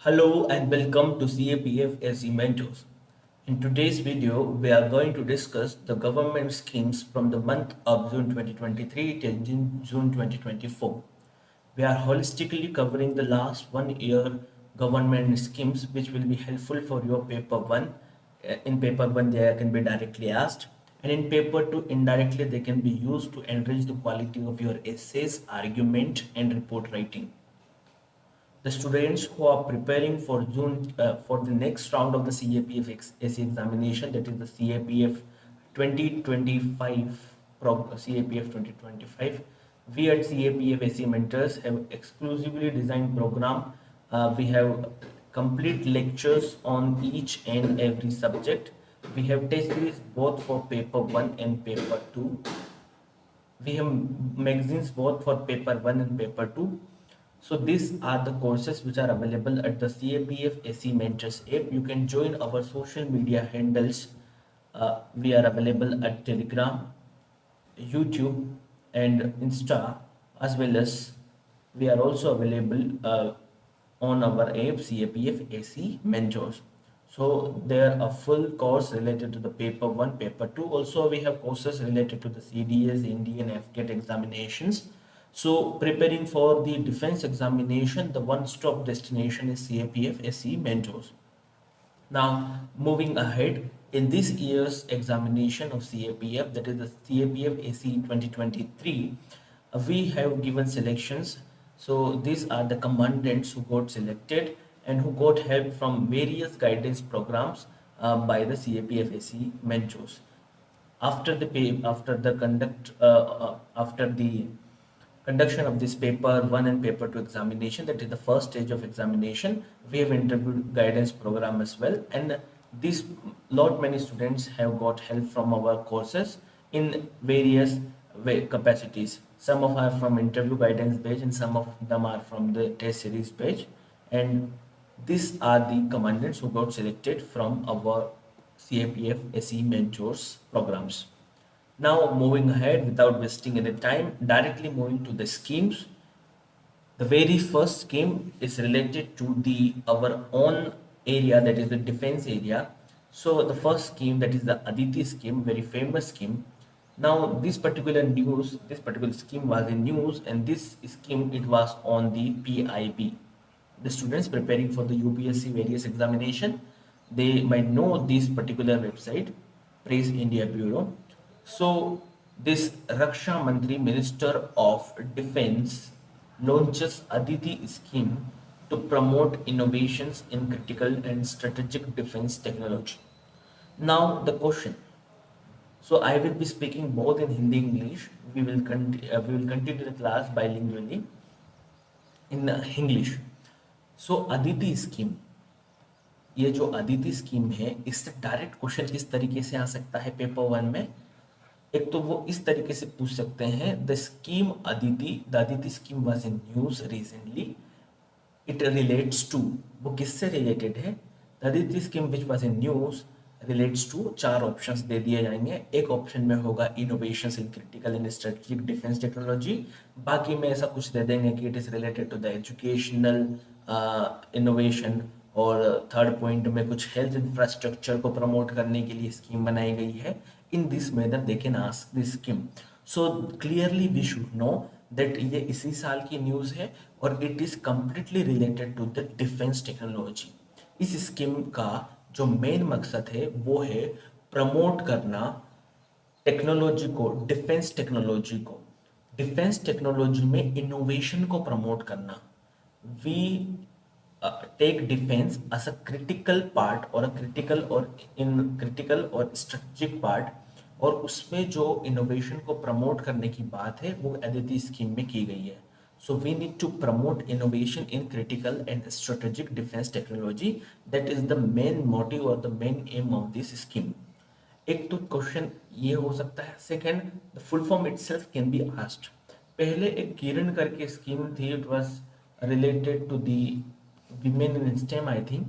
Hello and welcome to CAPF SE Mentors. In today's video, we are going to discuss the government schemes from the month of June 2023 till June 2024. We are holistically covering the last 1 year government schemes which will be helpful for your paper 1. In paper 1, they can be directly asked, and in paper 2, indirectly they can be used to enrich the quality of your essays, argument, and report writing. The students who are preparing for for the next round of the CAPF SE examination, that is the CAPF 2025 CAPF 2025, we at CAPF SE Mentors have exclusively designed program. We have complete lectures on each and every subject. We have test series both for paper 1 and paper 2. We have magazines both for paper 1 and paper 2. So these are the courses which are available at the CAPF SE Mentors app. You can join our social media handles. We are available at Telegram, YouTube, and Insta, as well as we are also available on our app CAPF SE Mentors. So there are full course related to the paper 1, paper 2. Also we have courses related to the CDS, Indian FCAT examinations. So preparing for the defense examination, the one-stop destination is CAPF SE Mentors. Now, moving ahead, in this year's examination of CAPF, that is the CAPF ACE 2023, we have given selections. So these are the commandants who got selected and who got help from various guidance programs by the CAPF ACE mentors. After the conduction of this paper 1 and paper 2 examination, that is the first stage of examination, we have interview guidance program as well, and this lot many students have got help from our courses in various capacities. Some of are from interview guidance page and some of them are from the test series page, and these are the commandants who got selected from our CAPF SE mentors programs. Now moving ahead without wasting any time, directly moving to the schemes. The very first scheme is related to the our own area, that is the defense area. So the first scheme, that is the Aditi scheme, very famous scheme. Now this particular scheme was in news, and this scheme it was on the PIB. The students preparing for the UPSC various examination, they might know this particular website, Press India Bureau. So this Raksha Mantri, Minister of Defense, launches Aditi scheme to promote innovations in critical and strategic defense technology. Now the question. So I will be speaking both in Hindi and English. We will continue the class bilingually in English. So ADITI scheme, ये जो Aditi scheme है, इससे direct question किस तरीके से आ सकता है paper 1 में? एक तो वो इस तरीके से पूछ सकते हैं, the scheme ADITI, the ADITI scheme was in news recently, it relates to, वो किससे रिलेटेड है? The ADITI scheme which was in news relates to, 4 options दे दिए जाएंगे। एक ऑप्शन में होगा innovations in critical and strategic defence technology, बाकी में ऐसा कुछ दे देंगे कि it is related to the educational innovation, और थर्ड पॉइंट में कुछ हेल्थ इंफ्रास्ट्रक्चर को प्रमोट करने के लिए स्कीम बनाई गई है। In this manner they can ask this scheme. So clearly we should know that ये इसी साल की न्यूज है और it is completely related to the defence technology. इस स्कीम का जो मेन मकसद है वो है प्रमोट करना टेक्नोलॉजी को, डिफेंस टेक्नोलॉजी को, डिफेंस टेक्नोलॉजी में इनोवेशन को प्रमोट करना। We take defense as a critical part or a critical और strategic part, और उसमें जो innovation को promote करने की बात है वो अदिति स्कीम में की गई है। So we need to promote innovation in critical and strategic defense technology. That is the main motive or the main aim of this scheme. एक तो क्वेश्चन ये हो सकता है। Second, the full form itself can be asked. पहले एक किरण करके scheme थी, it was related to the women in STEM I think,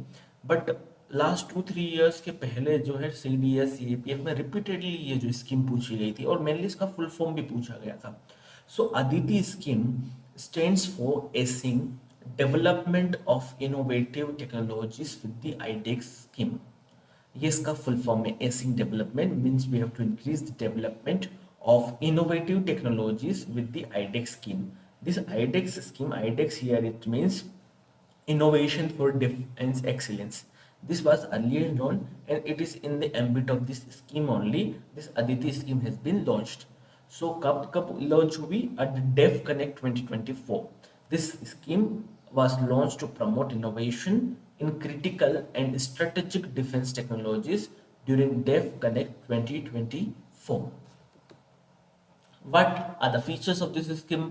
but last 2-3 years के पहले जो है CDS CAPF में रिपीटेडली ये जो स्कीम पूछी गई थी और मेनली इसका फुल फॉर्म भी पूछा गया था। So ADITI scheme stands for acing development of innovative technologies with the iDEX scheme. ये इसका फुल फॉर्म है। Acing development means we have to increase the development of innovative technologies with the IDEX scheme. This IDEX scheme, IDEX here it means Innovation for Defense Excellence. This was earlier known and it is in the ambit of this scheme only. This Aditi scheme has been launched. So कब launch हुई? At DEF Connect 2024. This scheme was launched to promote innovation in critical and strategic defense technologies during DEF Connect 2024. What are the features of this scheme?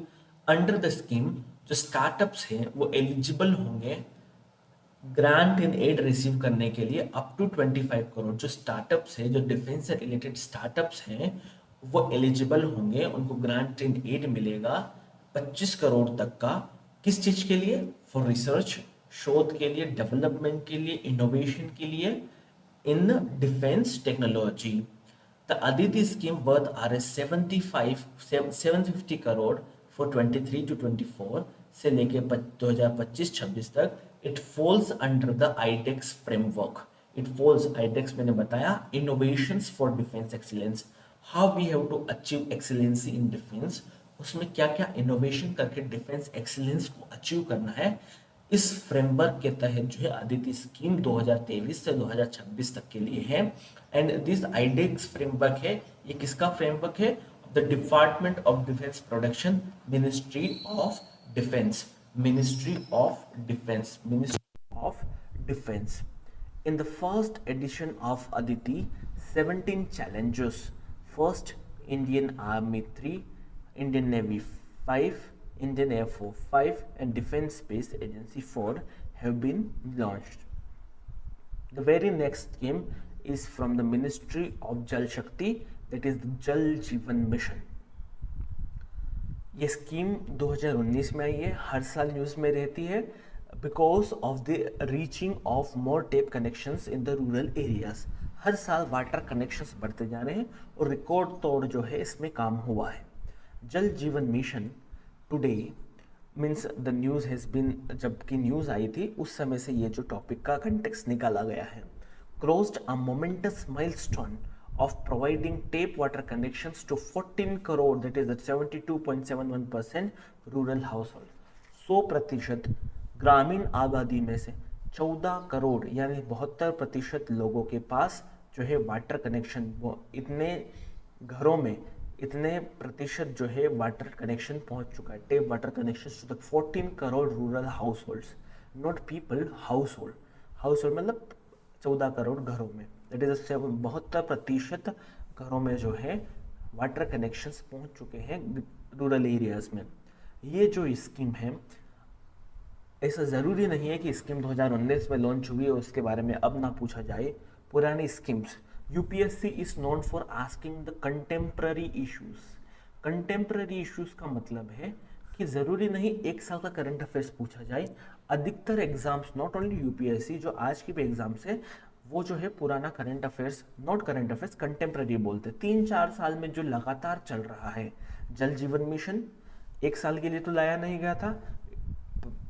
Under the scheme जो startups हैं वो eligible होंगे grant in aid receive करने के लिए up to 25 crore. जो startups हैं, जो डिफेंस से रिलेटेड स्टार्टअप्स हैं, वो एलिजिबल होंगे, उनको ग्रांट इन एड मिलेगा 25 करोड़ तक का। किस चीज के लिए? फॉर रिसर्च, शोध के लिए, डेवलपमेंट के लिए, इनोवेशन के लिए in defence technology. The Aditi scheme worth Rs 750 crore for 23 to 24 से लेके 2025-26 तक। It falls under the IDEX framework. It falls, IDEX मैंने बताया, innovations for defense excellence. How we have to achieve excellency in defense, उसमें क्या क्या innovation करके defence excellence को अचीव करना है, इस फ्रेमवर्क के तहत जो है आदित्य स्कीम 2023 से 2026 तक के लिए है। एंड दिस आईडेक्स फ्रेमवर्क है, ये किसका फ्रेमवर्क है? The department of defence production, ministry of defence, ministry of defence, ministry of defence. In the first edition of Aditi, 17 challenges. First, Indian Army 3, Indian Navy 5, Indian Air Force 5, and Defense Space Agency 4 have been launched. The very next scheme is from the Ministry of Jal Shakti, that is the Jal Jeevan Mission. ये scheme 2019 में आई है, हर साल news में रहती है because of the reaching of more tap connections in the rural areas. हर साल water connections बढ़ते जा रहे हैं और रिकॉर्ड तोड़ जो है इसमें काम हुआ है। Jal Jeevan mission today means the news has been, जबकि न्यूज़ आई थी उस समय से ये जो टॉपिक का कंटेक्स्ट निकाला गया है। Crossed a moments milestone of providing tap water connections to 14 crore, that is the 72.71% rural household। 100% ग्रामीण आबादी में से 14 करोड़ यानी 72% लोगों के पास जो है वाटर कनेक्शन, वो इतने घरों में इतने प्रतिशत जो है वाटर कनेक्शन पहुंच चुका है, टेप वाटर कनेक्शन तक। 14 crore rural house holds, not people, house hold, house hold मतलब 14 करोड़ घरों में, दैट इज 72% घरों में जो है वाटर कनेक्शंस पहुंच चुके हैं रूरल एरियाज में। ये जो स्कीम है, ऐसा ज़रूरी नहीं है कि स्कीम 2019 में लॉन्च हुई है उसके बारे में अब ना पूछा जाए। पुरानी schemes, UPSC is known for asking the contemporary issues. Contemporary issues का मतलब है कि ज़रूरी नहीं एक साल का करंट अफेयर्स पूछा जाए। अधिकतर एग्जाम्स, नॉट ओनली यूपीएससी, जो आज की भी एग्जाम्स है वो जो है पुराना current affairs, not current affairs, contemporary बोलते हैं। 3-4 साल में जो लगातार चल रहा है, जल जीवन मिशन 1 साल के लिए तो लाया नहीं गया था,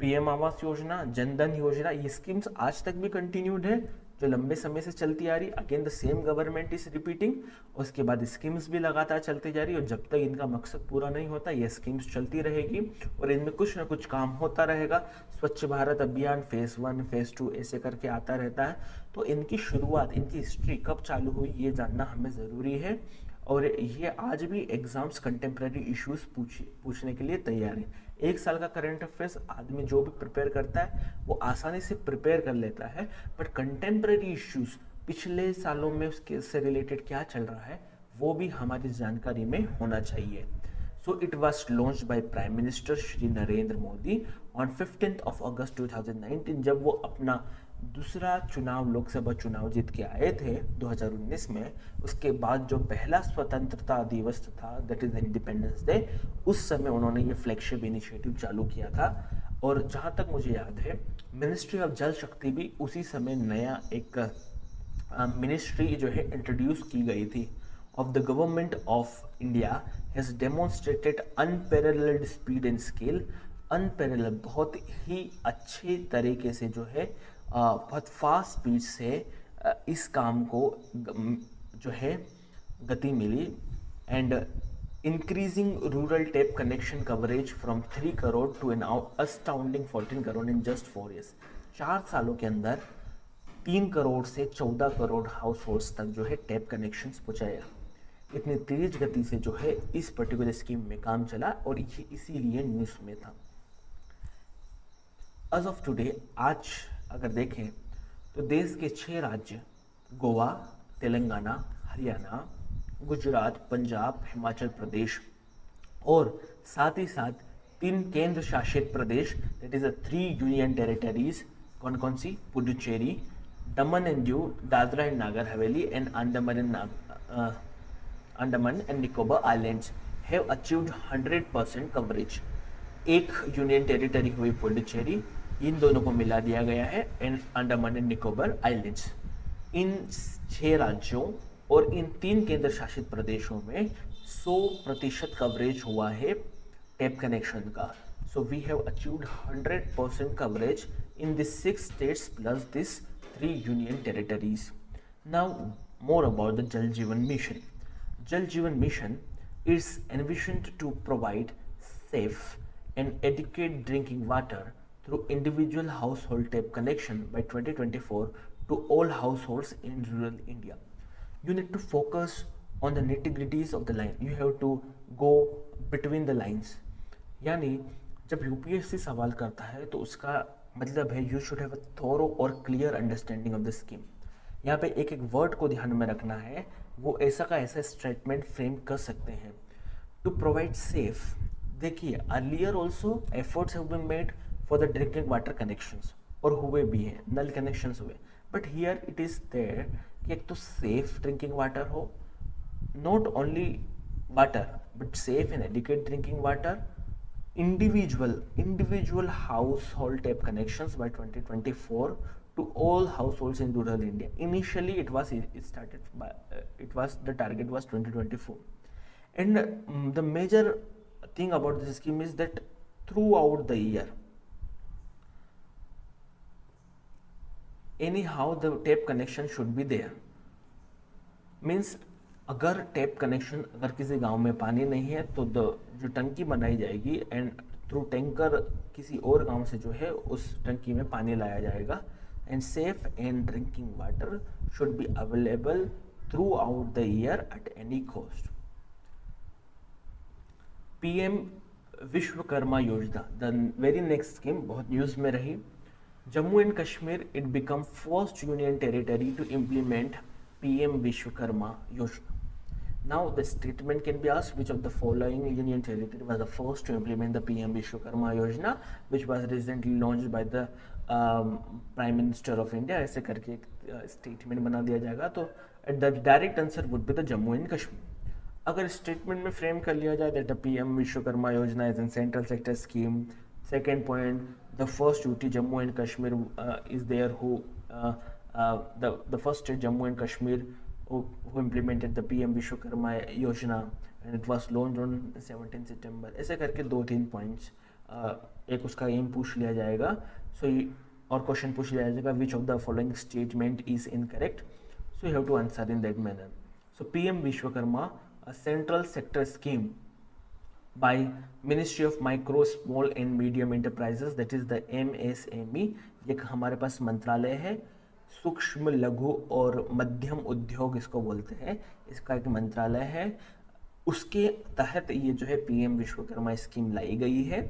पीएम आवास योजना, जनधन योजना, ये स्कीम्स आज तक भी कंटिन्यूड है जो लंबे समय से चलती आ रही। Again the same government is repeating, उसके बाद स्कीम्स भी लगातार चलती जा रही है और जब तक इनका मकसद पूरा नहीं होता ये स्कीम्स चलती रहेगी और इनमें कुछ ना कुछ काम होता रहेगा। स्वच्छ भारत अभियान फेज़ 1, फेज़ 2 ऐसे करके आता रहता है। तो इनकी शुरुआत, इनकी हिस्ट्री कब चालू हुई ये जानना हमें ज़रूरी है। और ये आज भी एग्जाम्स कंटेम्प्रेरी इश्यूज पूछने के लिए तैयार है। 1 साल का करंट अफेयर्स आदमी जो भी प्रिपेयर करता है वो आसानी से प्रिपेयर कर लेता है, बट कंटेम्प्रेरी इश्यूज पिछले सालों में उसके से रिलेटेड क्या चल रहा है वो भी हमारी जानकारी में होना चाहिए। So it was launched by prime minister Shri Narendra Modi on 15 अगस्त 2019, जब वो अपना दूसरा चुनाव, लोकसभा चुनाव जीत के आए थे 2019 में। उसके बाद जो पहला स्वतंत्रता दिवस था, दैट इज इंडिपेंडेंस डे, उस समय उन्होंने ये फ्लैगशिप इनिशिएटिव चालू किया था। और जहाँ तक मुझे याद है मिनिस्ट्री ऑफ जल शक्ति भी उसी समय नया एक मिनिस्ट्री जो है इंट्रोड्यूस की गई थी। Of the government of India has demonstrated unparalleled speed and scale, unparalleled, बहुत ही अच्छे तरीके से जो है बहुत फास्ट स्पीड से इस काम को जो है गति मिली। And increasing rural tap connection coverage from 3 crore to an astounding 14 crore in just 4 years. 4 सालों के अंदर 3 करोड़ से 14 करोड़ हाउस होल्ड्स तक जो है टैप कनेक्शंस पहुँचाया। इतनी तेज गति से जो है इस पर्टिकुलर स्कीम में काम चला और ये इसीलिए न्यूज़ में था। एज ऑफ टुडे, आज अगर देखें तो देश के 6 राज्य गोवा, तेलंगाना, हरियाणा, गुजरात, पंजाब, हिमाचल प्रदेश और साथ ही साथ 3 केंद्र शासित प्रदेश, दैट इज 3 यूनियन टेरिटरीज, कौन कौन सी? पुडुचेरी, दमन and Diu, Dadra and Nagar Haveli and Andaman and Nicobar islands have achieved 100% coverage. एक यूनियन टेरिटरी हुई पुडुचेरी, इन दोनों को मिला दिया गया है, and Andaman and Nicobar islands. इन 6 राज्यों और इन 3 केंद्र शासित प्रदेशों में 100% कवरेज हुआ है टैप कनेक्शन का। So we have achieved 100% coverage in this 6 states plus this 3 union territories. Now more about the Jal Jeevan Mission. Jal Jeevan Mission is envisioned to provide safe and adequate drinking water through individual household tap connection by 2024 to all households in rural India. You need to focus on the nitty-gritties of the line. You have to go between the lines. यानी जब UPSC सवाल करता है तो उसका मतलब है you should have a थोरो और clear understanding of the scheme. यहाँ पे एक एक वर्ड को ध्यान में रखना है, वो ऐसा का ऐसा स्टेटमेंट फ्रेम कर सकते हैं। टू प्रोवाइड सेफ, देखिए earlier also efforts have been made for the drinking water connections, और हुए भी हैं, नल कनेक्शंस हुए, but here it is there कि एक तो सेफ ड्रिंकिंग वाटर हो, not only water but safe and adequate drinking water, individual household tap connections by 2024 to all households in rural India. Initially it started by the target was 2024, and the major thing about this scheme is that throughout the year anyhow the tap connection should be there. Means अगर tap connection, अगर किसी गांव में पानी नहीं है तो जो टंकी बनाई जाएगी एंड थ्रू टैंकर किसी और गांव से जो है उस टंकी में पानी लाया जाएगा, and safe and drinking water should be available throughout the year at any cost. PM Vishwakarma Yojana, the very next scheme बहुत न्यूज़ में रही। Jammu and Kashmir it become first union territory to implement PM Vishwakarma Yojana. Now the statement can be asked, which of the following union territory was the first to implement the PM Vishwakarma Yojana, which was recently launched by the Prime Minister of India? ऐसे करके एक statement बना दिया जाएगा, तो the direct answer would be the Jammu and Kashmir. अगर statement में frame कर लिया जाए that the PM Vishwakarma Yojana is a central sector scheme. Second point, the first UT Jammu and Kashmir is there who the first state Jammu and Kashmir who implemented the PM Vishwakarma Yojana and it was launched on 17 September. ऐसे करके 2-3 points, एक उसका M पूछ लिया जाएगा, सो और question पूछ लिया जाएगा which of the following statement is incorrect, so you have to answer in that manner. So PM Vishwakarma, a central sector scheme by Ministry of Micro, Small and Medium Enterprises, that is the MSME. ये हमारे पास मंत्रालय है, सूक्ष्म लघु और मध्यम उद्योग इसको बोलते हैं, इसका एक मंत्रालय है, उसके तहत ये जो है PM विश्वकर्मा स्कीम लाई गई है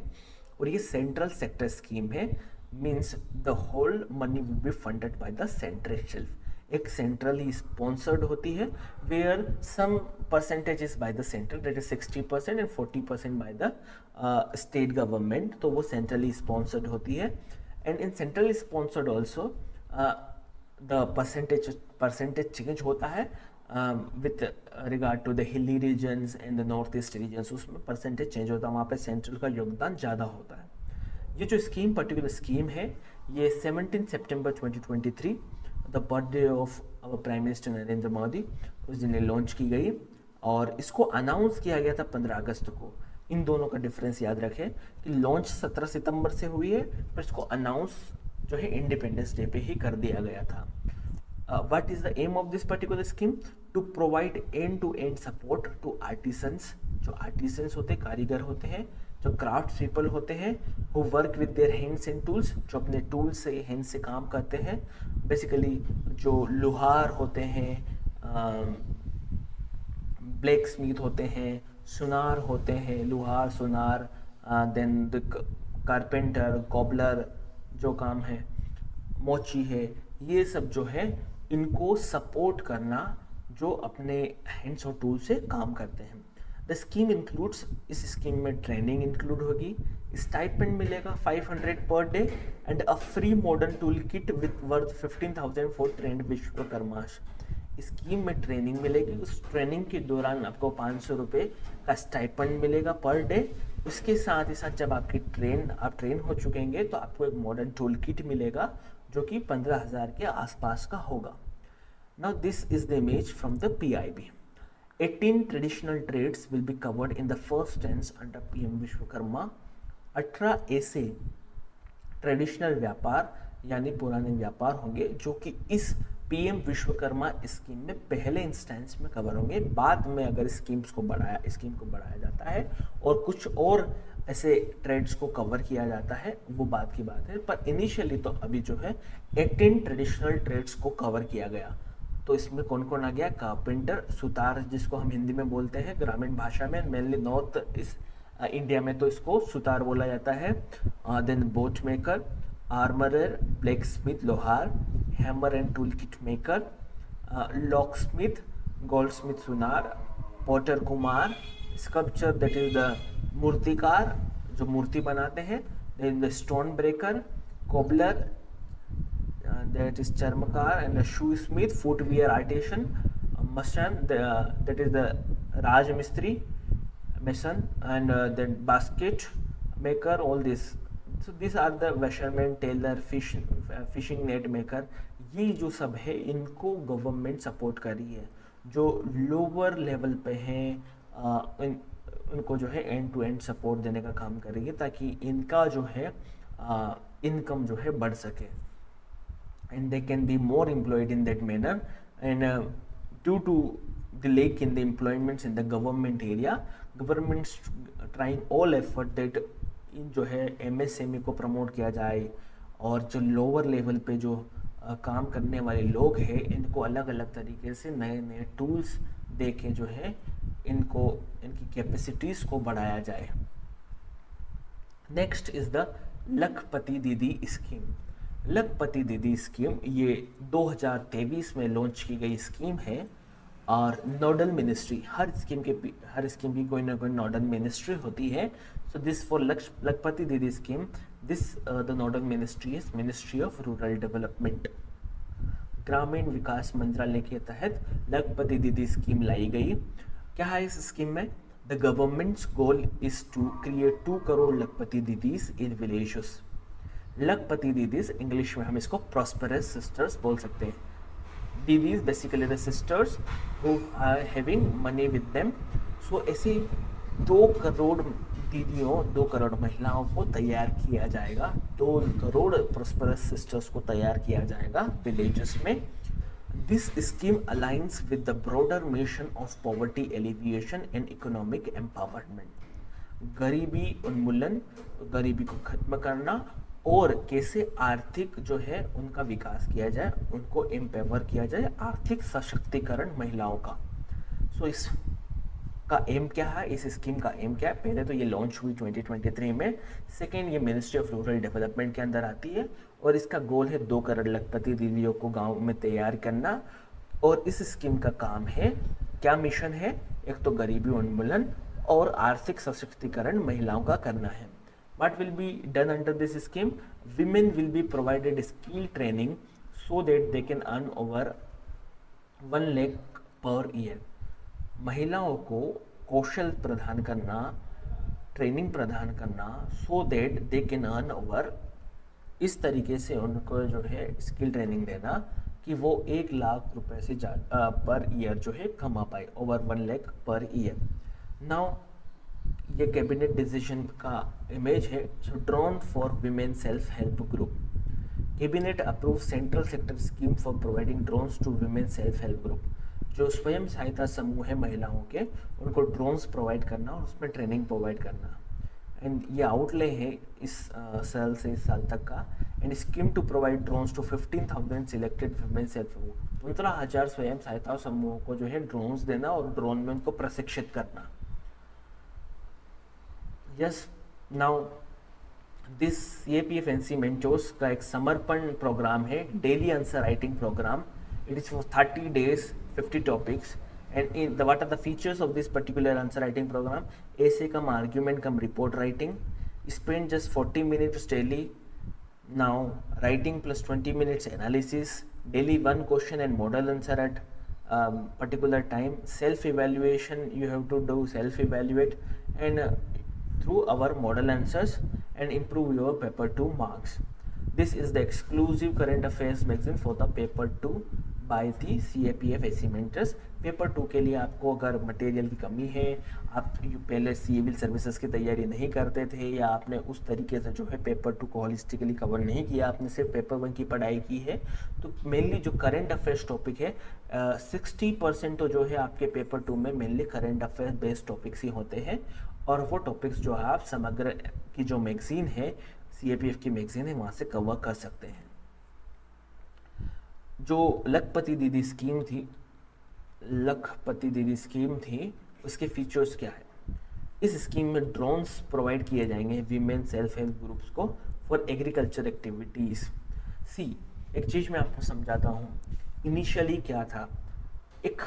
और ये सेंट्रल सेक्टर स्कीम है. Means the whole money will be funded by the centre itself. एक सेंट्रली स्पॉन्सर्ड होती है where some percentage is by the centre, that is 60% and 40% by the state government. तो वो सेंट्रली स्पॉन्सर्ड होती है. And in centrally sponsored also the percentage change होता है with regard to the hilly regions and the north east regions. उसमें percentage change होता है, वहाँ पे सेंट्रल का योगदान ज़्यादा होता है. ये जो स्कीम पर्टिकुलर स्कीम है ये 17 सितंबर 2023 the birthday of our prime minister Narendra Modi, उस दिन लॉन्च की गई और इसको अनाउंस किया गया था 15 अगस्त को. इन दोनों का डिफरेंस याद रखें कि लॉन्च 17 सितंबर से हुई है, पर इसको अनाउंस जो है इंडिपेंडेंस डे पे ही कर दिया गया था। What is the aim of this particular scheme? To provide end-to-end support to artisans, जो artisans होते हैं, कारीगर होते हैं, जो क्राफ्ट पीपल होते हैं, who work with their hands and tools, जो अपने टूल्स से हैंड से काम करते हैं, बेसिकली जो लोहार होते हैं, ब्लैक स्मिथ होते हैं, सुनार होते हैं, लोहार सुनार, देन द कारपेंटर, कॉबलर जो काम है, मोची है, ये सब जो है इनको सपोर्ट करना जो अपने हैंड्स और टूल से काम करते हैं। द स्कीम इंक्लूड्स, इस स्कीम में ट्रेनिंग इंक्लूड होगी, स्टाइपेंड मिलेगा 500 per day and a free modern tool kit with worth 15,000 for trend Vishwakarma. Scheme में ट्रेनिंग मिलेगी, उस ट्रेनिंग के दौरान आपको 500 रुपये का स्टाइपेंड मिलेगा पर डे। उसके साथ ही साथ जब आप ट्रेन हो चुकेंगे तो आपको एक मॉडर्न टूल किट मिलेगा जो कि 15,000 के आसपास का होगा। Now this is the image from the PIB. 18 traditional trades will be covered in the first tranche under PM Vishwakarma. 18 ऐसे ट्रेडिशनल व्यापार यानी पुराने व्यापार होंगे जो कि इस पीएम विश्वकर्मा स्कीम में पहले इंस्टेंस में कवर होंगे। बाद में अगर स्कीम को बढ़ाया जाता है और कुछ और ऐसे ट्रेड्स को कवर किया जाता है, वो बात की बात है, पर इनिशियली तो अभी जो है 18 ट्रेडिशनल ट्रेड्स को कवर किया गया। तो इसमें कौन कौन आ गया? कारपेंटर, सुतार जिसको हम हिंदी में बोलते हैं, ग्रामीण भाषा में मेनली नॉर्थ इंडिया में तो इसको सुतार बोला जाता है। Then boat maker, armourer, blacksmith लोहार, hammer and tool kit maker, locksmith, goldsmith सुनार, पॉटर कुमार, स्कल्पचर दैट इज द मूर्तिकार जो मूर्ति बनाते हैं, then the stone breaker, cobbler that is charmakar, and a shoe smith, footwear artisan, mason that is the raj mistri mason, and then basket maker, all this. So these are the fisherman, tailor, fishing net maker. ये जो सब है इनको government support कर रही है। जो lower level पे हैं उनको जो है एंड टू एंड सपोर्ट देने का काम कर रही है ताकि इनका जो है इनकम जो है बढ़ सके, and they can be more employed in that manner, and due to the lack in the employments in the government area, governments trying all effort that इन जो है MSME को प्रमोट किया जाए और जो लोअर लेवल पे जो काम करने वाले लोग हैं इनको अलग अलग तरीके से नए नए टूल्स दे के जो है इनको इनकी कैपेसिटीज़ को बढ़ाया जाए। नेक्स्ट इज़ द लखपति दीदी स्कीम। लखपति दीदी स्कीम ये 2023 में लॉन्च की गई स्कीम है और नोडल मिनिस्ट्री, हर स्कीम की कोई ना कोई नोडल मिनिस्ट्री होती है। सो दिस फॉर लखपति दीदी scheme, this the nodal ministry is ministry of rural development. ग्रामीण विकास मंत्रालय के तहत लखपति दीदी स्कीम लाई गई। क्या है इस स्कीम में? The government's goal is to create 2 crore lakhpati didis in villages. Lakhpati didis English में हम इसको प्रॉस्परस सिस्टर्स बोल सकते हैं। दीदीज basically the sisters who are having money with them. So ऐसे 2 करोड़ दीदियों, 2 करोड़ महिलाओं को तैयार किया जाएगा, 2 करोड़ प्रॉस्परस सिस्टर्स को तैयार किया जाएगा विलेजेस में। This scheme aligns with the broader mission of poverty alleviation and economic empowerment. गरीबी उन्मूलन, गरीबी को खत्म करना और कैसे आर्थिक जो है उनका विकास किया जाए, उनको एम्पावर किया जाए, आर्थिक सशक्तिकरण महिलाओं का। सो इसका एम क्या है? इस स्कीम का एम क्या है? पहले तो ये लॉन्च हुई 2023 में, सेकेंड ये मिनिस्ट्री ऑफ रूरल डेवलपमेंट के अंदर आती है और इसका गोल है 2 करोड़ लखपति दीदियों को गाँव में तैयार करना। और इस स्कीम का काम है, क्या मिशन है? एक तो गरीबी उन्मूलन और आर्थिक सशक्तिकरण महिलाओं का करना है। What will be done under this scheme? Women will be provided skill training so that they can earn over 1 lakh per year. महिलाओं को कौशल प्रदान करना, ट्रेनिंग प्रदान करना, so that they can earn over, इस तरीके से उनको जो है स्किल ट्रेनिंग देना कि वो 1 लाख रुपए से पर ईयर जो है कमा पाए, ओवर 1 लाख पर ईयर। नाउ ये कैबिनेट डिसीजन का इमेज है। So drone for women self help group. Cabinet approve central sector scheme for providing drones to women self help group. जो स्वयं सहायता समूह है महिलाओं के, उनको ड्रोन्स प्रोवाइड करना और उसमें ट्रेनिंग प्रोवाइड करना। एंड ये आउटले है इस साल से इस साल तक का। And scheme to provide drones to 15,000 selected women self group. 15,000 स्वयं सहायता समूहों को जो है ड्रोन्स देना और ड्रोन में उनको प्रशिक्षित करना। Yes, now this CAPF NC mentors का एक समर्पण प्रोग्राम है, daily answer writing programme. It is for 30 days, 50 topics. And what are the features of this particular answer writing program? Essay cum argument cum report writing. Spend just 40 minutes daily. Now writing plus 20 minutes analysis. Daily one question and model answer at particular time. Self evaluation, you have to do self evaluate and through our model answers and improve your paper 2 marks. This is the exclusive current affairs magazine for the paper 2 by the CAPF SC mentors. Paper 2 के लिए आपको अगर material की कमी है, आप पहले civil services की तैयारी नहीं करते थे, या आपने उस तरीके से जो है पेपर 2 को होलिस्टिकली कवर नहीं किया, आपने सिर्फ पेपर 1 की पढ़ाई की है, तो मेनली जो करंट अफेयर्स टॉपिक है 60% तो जो है आपके पेपर 2 में mainly current affairs based topics ही होते हैं। और वो टॉपिक्स जो है आप समग्र की जो मैगजीन है, CAPF की मैगजीन है, वहाँ से कवर कर सकते हैं। जो लखपति दीदी स्कीम थी, उसके फीचर्स क्या है? इस स्कीम में ड्रोन्स प्रोवाइड किए जाएंगे वीमेन सेल्फ हेल्प ग्रुप्स को फॉर एग्रीकल्चर एक्टिविटीज़। एक चीज़ मैं आपको समझाता हूँ। इनिशियली क्या था, एक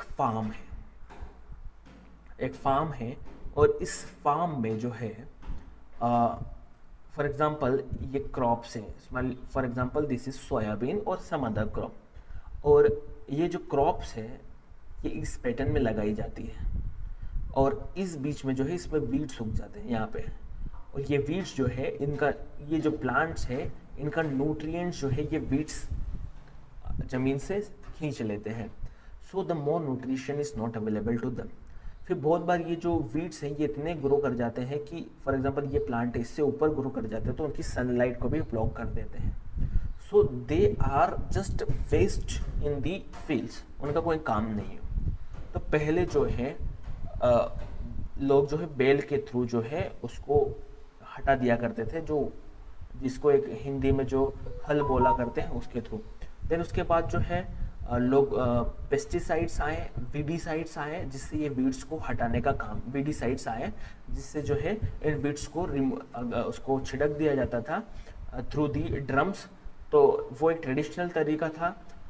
फार्म है और इस फार्म में जो है फॉर एग्जांपल ये क्रॉप्स हैं। For example this is soybean और सम अदर क्रॉप, और ये जो क्रॉप्स है ये इस पैटर्न में लगाई जाती है, और इस बीच में जो है इसमें वीड्स उग जाते हैं यहाँ पे, और ये वीड्स जो है इनका, ये जो प्लांट्स है इनका न्यूट्रिएंट्स जो है ये वीड्स ज़मीन से खींच लेते हैं। So the more nutrition is not available to them. फिर बहुत बार ये जो वीड्स हैं ये इतने ग्रो कर जाते हैं कि फॉर एग्जांपल ये प्लांट इससे ऊपर ग्रो कर जाते हैं तो उनकी सनलाइट को भी ब्लॉक कर देते हैं। So they are just waste in the fields, उनका कोई काम नहीं है। तो पहले जो है लोग जो है बेल के थ्रू जो है उसको हटा दिया करते थे, जो जिसको एक हिंदी में जो हल बोला करते हैं उसके थ्रू। देन उसके बाद जो है लोग पेस्टिसाइड्स आए, वीडीसाइड्स आए, जिससे ये वीड्स को हटाने का काम, वीडीसाइड्स आए जिससे जो है इन वीड्स को उसको छिड़क दिया जाता था थ्रू दी ड्रम्स। तो वो एक ट्रेडिशनल तरीका था।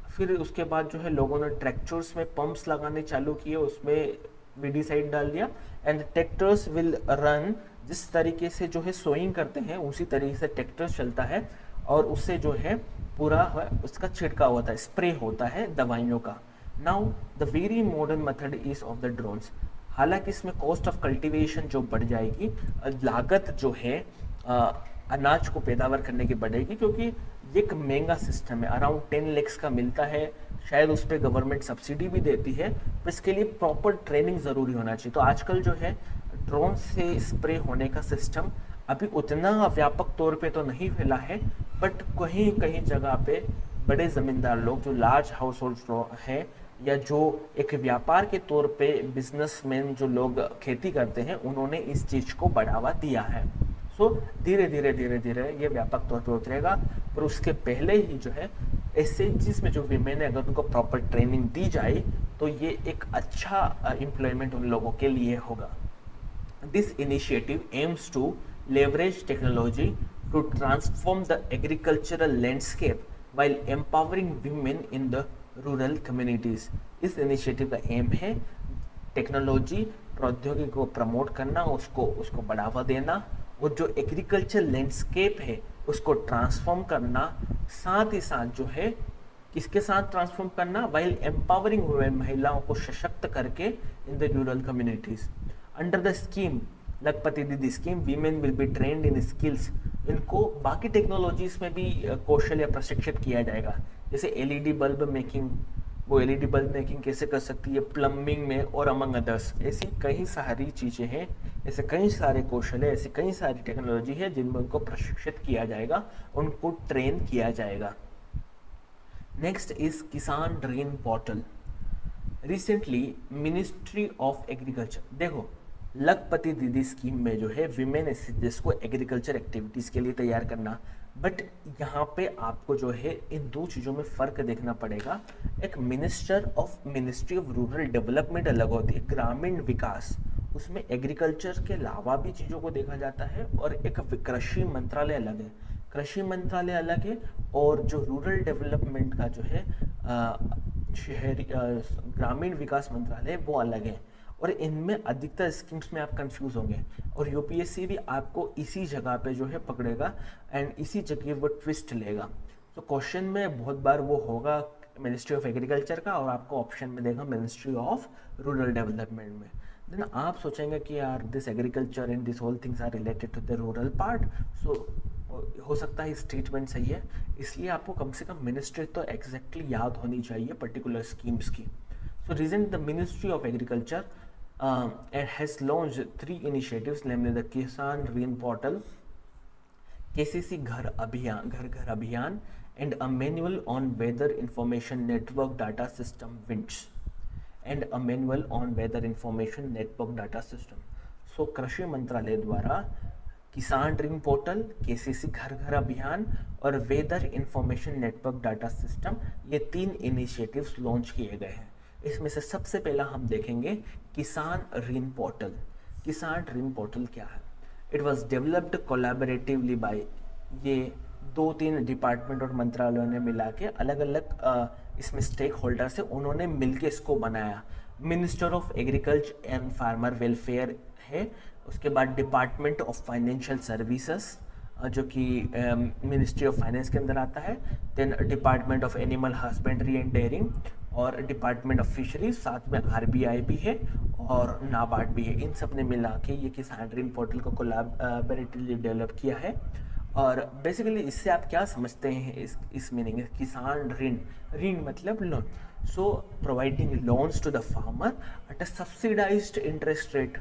फिर उसके बाद जो है लोगों ने ट्रैक्टर्स में पंप्स लगाने चालू किए, उसमें वीडीसाइड डाल दिया, एंड ट्रैक्टर्स विल रन, जिस तरीके से जो है सोइंग करते हैं उसी तरीके से ट्रैक्टर चलता है, और उससे जो है पूरा उसका छिड़काव होता है, स्प्रे होता है दवाइयों का। Now the very modern method is of the drones. हालांकि इसमें कॉस्ट ऑफ कल्टीवेशन जो बढ़ जाएगी, लागत जो है अनाज को पैदावार करने की बढ़ेगी, क्योंकि ये एक महंगा सिस्टम है, अराउंड 10 lakhs का मिलता है, शायद उस पर गवर्नमेंट सब्सिडी भी देती है, तो इसके लिए प्रॉपर ट्रेनिंग ज़रूरी होना चाहिए। तो आजकल जो है ड्रोन से स्प्रे होने का सिस्टम अभी उतना व्यापक तौर पे तो नहीं फैला है, बट कहीं कहीं जगह पे बड़े ज़मींदार लोग जो लार्ज हाउस होल्ड हैं, या जो एक व्यापार के तौर पे बिजनेसमैन जो लोग खेती करते हैं, उन्होंने इस चीज़ को बढ़ावा दिया है। सो धीरे धीरे ये व्यापक तौर पे उतरेगा, पर उसके पहले ही जो है एसएचजीज में जो वीमेन है, अगर उनको प्रॉपर ट्रेनिंग दी जाए तो ये एक अच्छा एम्प्लॉयमेंट उन लोगों के लिए होगा। This initiative aims to leverage technology to transform the agricultural landscape while empowering women in the rural communities। इस इनिशिएटिव का एम है टेक्नोलॉजी, प्रौद्योगिकी को प्रमोट करना, उसको बढ़ावा देना, और जो एग्रीकल्चर लैंडस्केप है उसको ट्रांसफॉर्म करना, साथ ही साथ जो है किसके साथ ट्रांसफॉर्म करना, वाइल एम्पावरिंग वुमेन, महिलाओं को सशक्त करके इन the rural communities. Under the scheme लखपति दीदी scheme, women will be trend in skills. इनको बाकी टेक्नोलॉजीज में भी कौशल या प्रशिक्षित किया जाएगा, जैसे एलईडी बल्ब मेकिंग, वो एलईडी बल्ब मेकिंग कैसे कर सकती है, प्लम्बिंग में, और अमंग अदर्स। ऐसी कई सारी चीज़ें हैं ऐसे कई सारे कौशल है, ऐसी कई सारी टेक्नोलॉजी है जिनमें उनको प्रशिक्षित किया जाएगा, उनको ट्रेन किया जाएगा। नेक्स्ट इज किसान dream portal. Recently ministry of agriculture, देखो लखपति दीदी स्कीम में जो है विमेन एसएचजीज को एग्रीकल्चर एक्टिविटीज़ के लिए तैयार करना, बट यहाँ पे आपको जो है इन दो चीज़ों में फ़र्क देखना पड़ेगा। एक मिनिस्ट्री ऑफ रूरल डेवलपमेंट अलग होती है, ग्रामीण विकास, उसमें एग्रीकल्चर के अलावा भी चीज़ों को देखा जाता है, और एक कृषि मंत्रालय अलग है, कृषि मंत्रालय अलग है, और जो रूरल डेवलपमेंट का जो है शहरी ग्रामीण विकास मंत्रालय वो अलग है, और इनमें अधिकतर स्कीम्स में आप कंफ्यूज होंगे, और यूपीएससी भी आपको इसी जगह पे जो है पकड़ेगा एंड इसी जगह वो ट्विस्ट लेगा। तो क्वेश्चन में बहुत बार वो होगा मिनिस्ट्री ऑफ एग्रीकल्चर का, और आपको ऑप्शन में देगा मिनिस्ट्री ऑफ रूरल डेवलपमेंट में। देन आप सोचेंगे कि यार this agriculture and this whole things are related to the rural part, so हो सकता है स्टेटमेंट सही है, इसलिए आपको कम से कम मिनिस्ट्री तो एग्जैक्टली याद होनी चाहिए पर्टिकुलर स्कीम्स की। So reason the ministry of agriculture has launched 3 initiatives, namely the Kisan Rain Portal, KCC घर अभियान, and a manual on weather information network data system WINDS, and a manual on weather information network data system. So कृषि मंत्रालय द्वारा किसान dream portal, KCC घर अभियान और weather information network data system, ये 3 इनिशिएटिव्स लॉन्च किए गए हैं। इसमें से सबसे पहला हम देखेंगे किसान ऋण पोर्टल। किसान ऋण पोर्टल क्या है? It was developed collaboratively by, ये 2-3 डिपार्टमेंट और मंत्रालयों ने मिला के अलग अलग इसमें स्टेक होल्डर्स है, उन्होंने मिलके इसको बनाया। Minister of agriculture and farmer welfare है, उसके बाद डिपार्टमेंट ऑफ फाइनेंशियल सर्विसेज जो कि मिनिस्ट्री ऑफ फाइनेंस के अंदर आता है, then department of animal husbandry and dairying और डिपार्टमेंट ऑफ फिशरीज, साथ में आरबीआई भी है और नाबार्ड भी है। इन सब ने मिला के ये किसान ऋण पोर्टल को कोलैबोरेटिवली डेवलप किया है। और बेसिकली इससे आप क्या समझते हैं, इस मीनिंग है किसान ऋण मतलब loan. So providing loans to the farmer at a subsidised interest rate.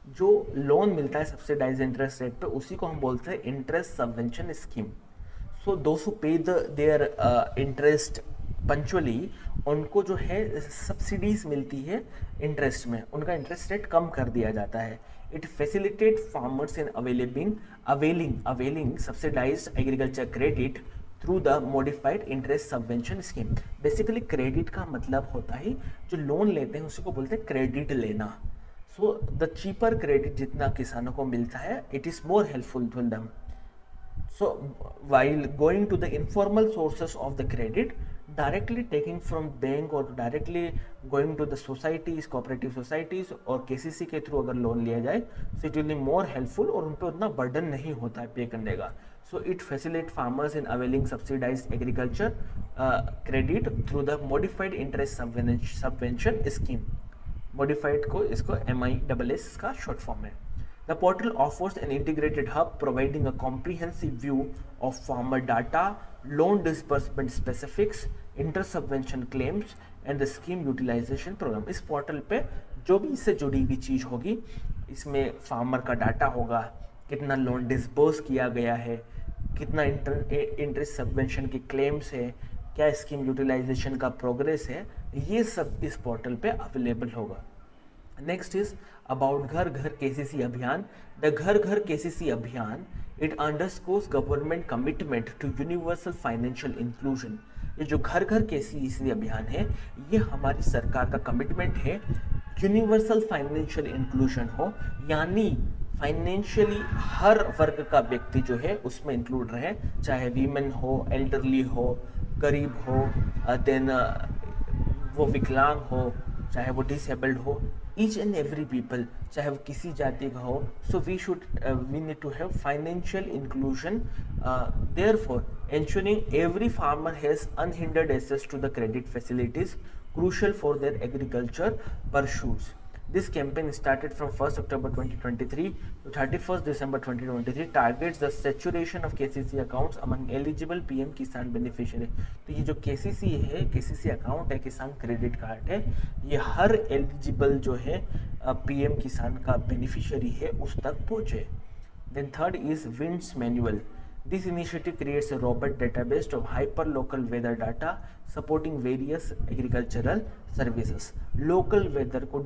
जो लोन मिलता है सब्सिडाइज्ड इंटरेस्ट रेट पे, उसी को हम बोलते हैं interest subvention scheme. So those who pay their interest punctually, उनको जो है सब्सिडीज मिलती है इंटरेस्ट में, उनका इंटरेस्ट रेट कम कर दिया जाता है। It facilitate farmers in availing subsidised agriculture credit through the modified interest subvention scheme. Basically credit का मतलब होता है जो लोन लेते हैं उसी को बोलते हैं क्रेडिट लेना। सो द चीपर क्रेडिट जितना किसानों को मिलता है, it is more helpful to them. So while going to the informal sources of the credit, directly taking from bank or directly going to the societies, cooperative societies और KCC के through अगर loan लिया जाए, so it will be more helpful और उन पर उतना burden नहीं होता है पे करने का। So it facilitate farmers in availing subsidized agriculture credit through the modified interest subvention scheme। modified को इसको MISS का short form है। The portal offers an integrated hub providing a comprehensive view of farmer data, loan disbursement specifics, inter-subvention claims and the scheme utilization program। इस portal पे जो भी इससे जुड़ी हुई चीज़ होगी, इसमें फार्मर का डाटा होगा, कितना लोन डिस्बर्स किया गया है, कितना इंटरेस्ट सबवेंशन की क्लेम्स है, क्या स्कीम यूटिलाइजेशन का प्रोग्रेस है, ये सब इस पोर्टल पे अवेलेबल होगा। नेक्स्ट इज अबाउट घर घर केसीसी अभियान। द घर घर केसीसी अभियान, it underscores government commitment to universal financial inclusion. ये जो घर घर केसीसी अभियान है, ये हमारी सरकार का कमिटमेंट है यूनिवर्सल फाइनेंशियल इंक्लूजन हो, यानी फाइनेंशियली हर वर्ग का व्यक्ति जो है उसमें इंक्लूड रहे, चाहे वीमेन हो, एल्डरली हो, गरीब हो, देन वो विकलांग हो, चाहे वो डिसेबल्ड हो, ईच एंड एवरी पीपल, चाहे वो किसी जाति का हो। So we need to have financial inclusion, therefore ensuring every farmer has unhindered access to the credit facilities crucial for their agriculture pursuits। This campaign started from 1st October 2023 to 31st December 2023, targets the saturation of KCC accounts among eligible PM किसान beneficiary. तो ये जो KCC है, KCC account है, किसान credit card है, ये हर eligible जो है PM किसान का बेनिफिशियरी है उस तक पहुँचे। Then third is WINDS manual. This initiative creates a robust database of hyper-local weather data supporting various agricultural services. Local weather को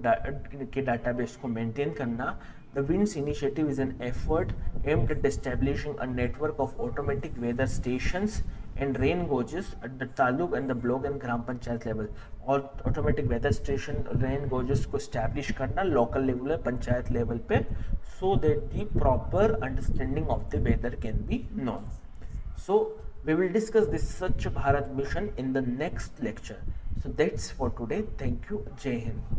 के database को maintain करना। The WINDS initiative is an effort aimed at establishing a network of automatic weather stations and rain gauges at the taluk and the block and gram panchayat level. और automatic weather station rain गॉजेस को establish करना local level panchayat level पे, so that the proper understanding of the weather can be known. So we will discuss this Swachh Bharat mission in the next lecture. So that's for today. Thank you. Jai Hind.